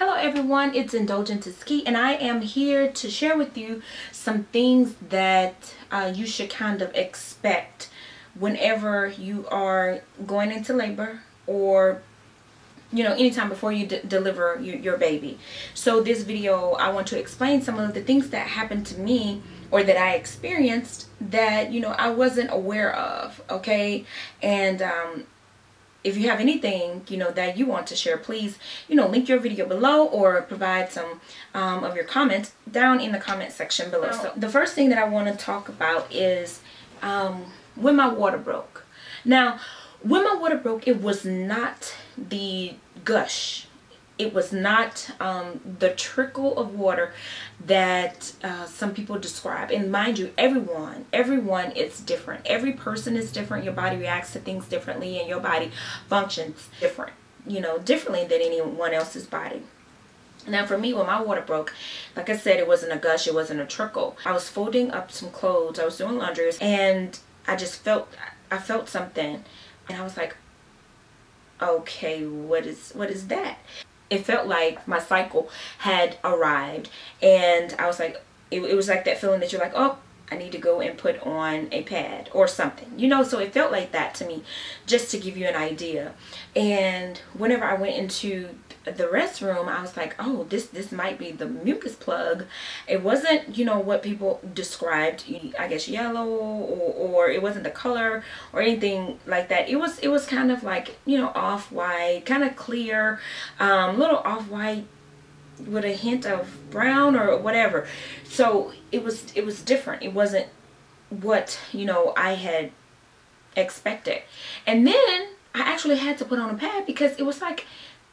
Hello everyone, it's Indulgenceiskey, and I am here to share with you some things that you should kind of expect whenever you are going into labor, or anytime before you deliver your baby. So this video, I want to explain some of the things that happened to me or that I experienced that I wasn't aware of. Okay, and if you have anything that you want to share, please link your video below or provide some of your comments down in the comment section below. So the first thing that I want to talk about is when my water broke. Now, when my water broke, it was not the gush. It was not the trickle of water that some people describe. And mind you, everyone is different. Every person is different. Your body reacts to things differently, and your body functions differently than anyone else's body. Now for me, when my water broke, like I said, it wasn't a gush, it wasn't a trickle. I was folding up some clothes, I was doing laundry, and I felt something, and I was like, okay, what is that? It felt like my cycle had arrived, and I was like, it was like that feeling that you're like, oh, I need to go and put on a pad or something, so it felt like that to me, just to give you an idea. And whenever I went into the restroom, I was like, oh, this might be the mucus plug. It wasn't what people described, I guess yellow, or it wasn't the color or anything like that. It was kind of like off-white, kind of clear, little off-white with a hint of brown or whatever. So it was different. It wasn't what I had expected. And then I actually had to put on a pad because it was like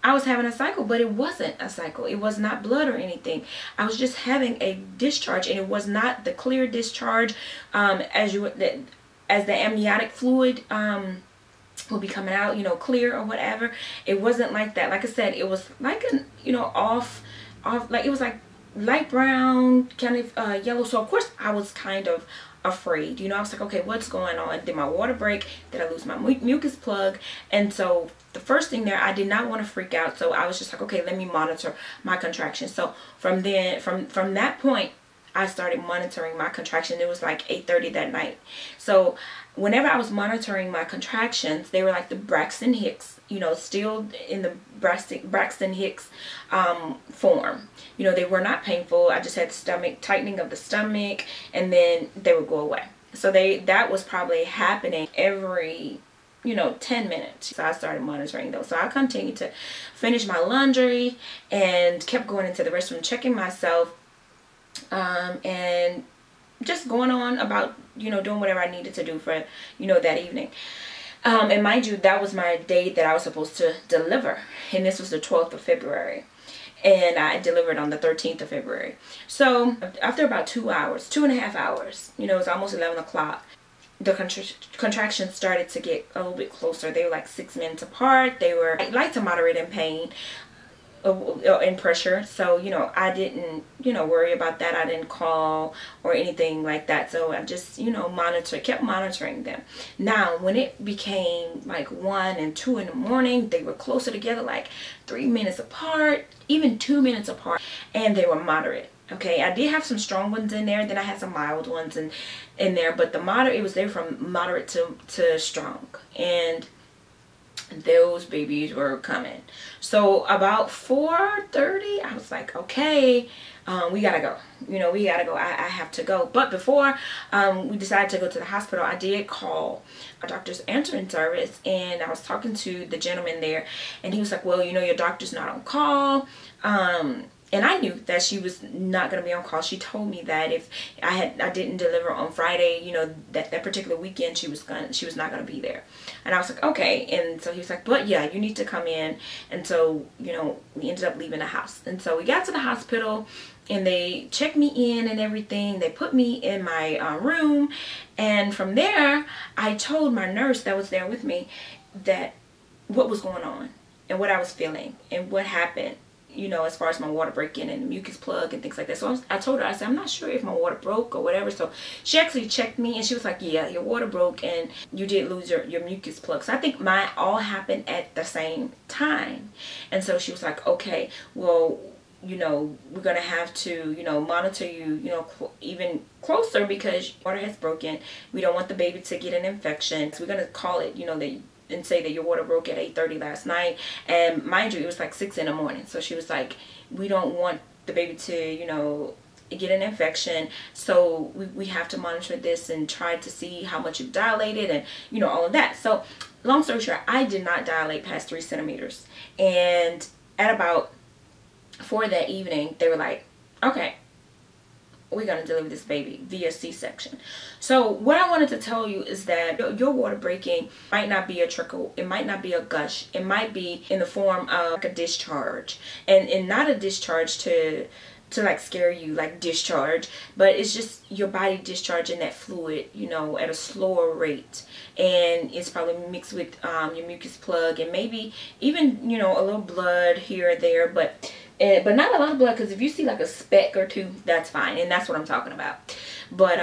I was having a cycle, but it wasn't a cycle. It was not blood or anything. I was just having a discharge, and it was not the clear discharge as the amniotic fluid will be coming out, clear or whatever. It wasn't like that. Like I said, it was like an off, like it was like light brown, kind of yellow. So of course I was kind of afraid. I was like, okay, what's going on? Did my water break? Did I lose my mucus plug? And so the first thing there, I did not want to freak out. So I was just like, okay, let me monitor my contractions. So from that point, I started monitoring my contraction. It was like 8:30 that night. So whenever I was monitoring my contractions, they were like the Braxton Hicks, still in the Braxton Hicks form. They were not painful. I just had stomach tightening of the stomach, and then they would go away. So that was probably happening every 10 minutes. So I started monitoring those. So I continued to finish my laundry and kept going into the restroom, checking myself, and just going on about doing whatever I needed to do for that evening. And mind you, that was my day that I was supposed to deliver, and this was the 12th of February, and I delivered on the 13th of February. So after about 2.5 hours, it was almost 11 o'clock, the contractions started to get a little bit closer. They were like 6 minutes apart. They were light to moderate in pain, in pressure. So I didn't worry about that. I didn't call or anything like that. So I just kept monitoring them. Now when it became like 1 and 2 in the morning, they were closer together, like 3 minutes apart, even 2 minutes apart, and they were moderate. Okay, I did have some strong ones in there, then I had some mild ones in there, but the moderate, it was there from moderate to strong, and those babies were coming. So about 4:30, I was like, okay, we gotta go. We gotta go. I have to go. But before we decided to go to the hospital, I did call a doctor's answering service, and I was talking to the gentleman there, and he was like, well, your doctor's not on call. And I knew that she was not going to be on call. She told me that if I didn't deliver on Friday, that particular weekend, she was not going to be there. And I was like, okay. And so he was like, but yeah, you need to come in. And so, we ended up leaving the house. And so we got to the hospital, and they checked me in and everything. They put me in my room. And from there, I told my nurse that was there with me that what was going on and what I was feeling and what happened. you know, as far as my water breaking and the mucus plug and things like that. So I told her, I said, I'm not sure if my water broke or whatever. So she actually checked me and she was like, yeah, your water broke and you did lose your mucus plug. So I think mine all happened at the same time. And so she was like, okay, well, you know, we're going to have to, you know, monitor you, you know, even closer because water has broken. We don't want the baby to get an infection. So we're going to call it, you know, and say that your water broke at 8:30 last night. And mind you, it was like 6 in the morning. So she was like, we don't want the baby to, you know, get an infection. So we have to monitor this and try to see how much you've dilated and, you know, all of that. So long story short, I did not dilate past 3 centimeters. And at about 4 that evening, they were like, okay, we're going to deliver this baby via C-section. So what I wanted to tell you is that your water breaking might not be a trickle. It might not be a gush. It might be in the form of like a discharge. And not a discharge to like scare you, like discharge, but it's just your body discharging that fluid, you know, at a slower rate. And it's probably mixed with your mucus plug and maybe even, you know, a little blood here or there, but not a lot of blood, because if you see like a speck or two, that's fine, and that's what I'm talking about. But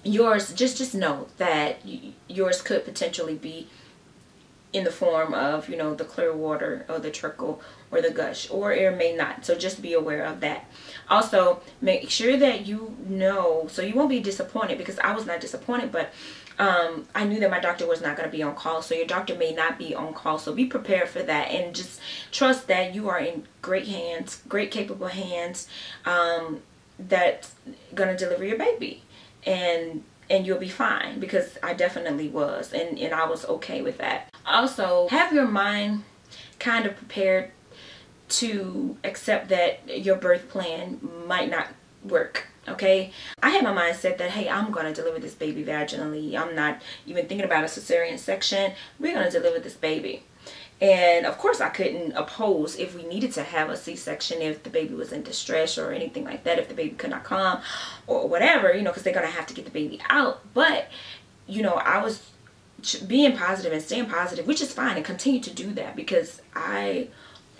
yours, just know that yours could potentially be in the form of, you know, the clear water or the trickle or the gush, or it may not. So just be aware of that. Also, make sure that you know, so you won't be disappointed, because I was not disappointed, but I knew that my doctor was not going to be on call. So your doctor may not be on call. So be prepared for that, and just trust that you are in great hands, great capable hands, that's going to deliver your baby. And you'll be fine, because I definitely was, and I was okay with that. Also, have your mind kind of prepared to accept that your birth plan might not work. Okay, I had my mindset that, hey, I'm going to deliver this baby vaginally. I'm not even thinking about a cesarean section. We're going to deliver this baby. And of course I couldn't oppose if we needed to have a C-section, if the baby was in distress or anything like that, if the baby could not come or whatever, you know, because they're going to have to get the baby out. But, you know, I was being positive and staying positive, which is fine, and continue to do that, because I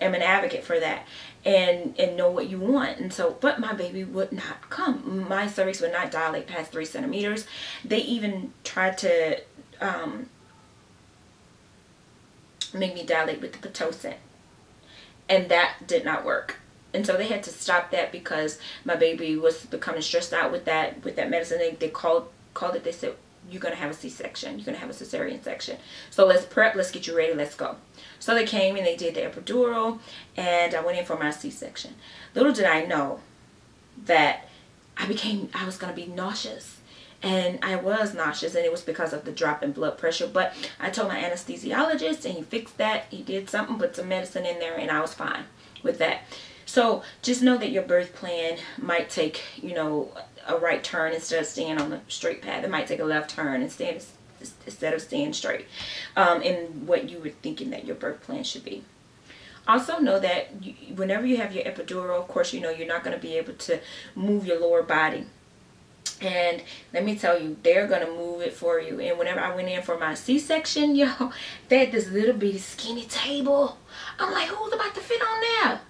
am an advocate for that, and know what you want. And so, but my baby would not come. My cervix would not dilate past 3 centimeters. They even tried to make me dilate with the Pitocin, and that did not work. And so they had to stop that because my baby was becoming stressed out with that medicine. They called it, they said, you're going to have a C-section. You're going to have a cesarean section. So let's prep. Let's get you ready. Let's go. So they came and they did the epidural, and I went in for my C-section. Little did I know that I was going to be nauseous. And I was nauseous, and it was because of the drop in blood pressure. But I told my anesthesiologist, and he fixed that. He did something, put some medicine in there, and I was fine with that. So just know that your birth plan might take, you know, a right turn instead of staying on the straight path. It might take a left turn instead of staying straight in what you were thinking that your birth plan should be. Also know that whenever you have your epidural, of course, you know, you're not going to be able to move your lower body. And let me tell you, they're going to move it for you. And whenever I went in for my C-section, yo, they had this little bitty skinny table. I'm like, who's about to fit on there?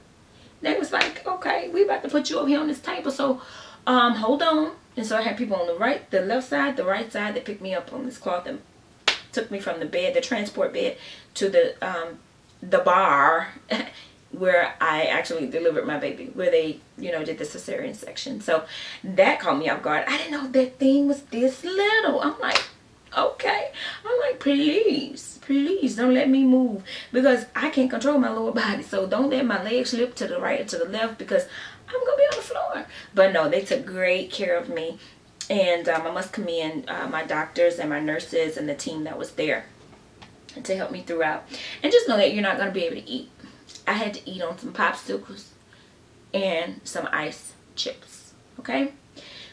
They was like, okay, we about to put you over here on this table. So, hold on. And so I had people on the right, the left side, the right side. They picked me up on this cloth and took me from the bed, the transport bed, to the bar where I actually delivered my baby, where they, you know, did the cesarean section. So that caught me off guard. I didn't know that thing was this little. I'm like, okay. I'm like, please don't let me move, because I can't control my lower body. So don't let my legs slip to the right or to the left, because I'm gonna be on the floor. But no, they took great care of me, and I must commend my doctors and my nurses and the team that was there to help me throughout. And just know that you're not gonna be able to eat. I had to eat on some popsicles and some ice chips. Okay,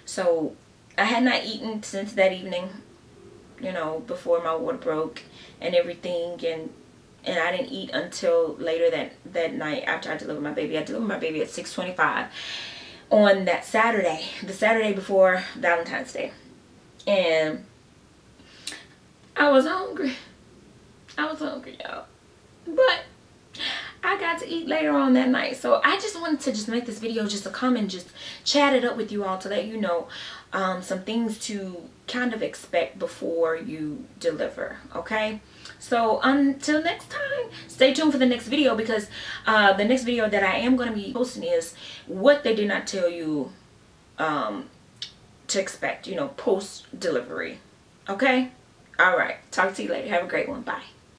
so I had not eaten since that evening, you know, before my water broke and everything, and I didn't eat until later that night after I delivered my baby. I delivered my baby at 6:25 on that Saturday, the Saturday before Valentine's Day, and I was hungry. I was hungry, y'all, but I got to eat later on that night. So I just wanted to just make this video just to come and just chat it up with you all to let you know some things to kind of expect before you deliver. Okay, so until next time, stay tuned for the next video, because the next video that I am going to be posting is what they did not tell you to expect, you know, post delivery. Okay, all right, talk to you later. Have a great one. Bye.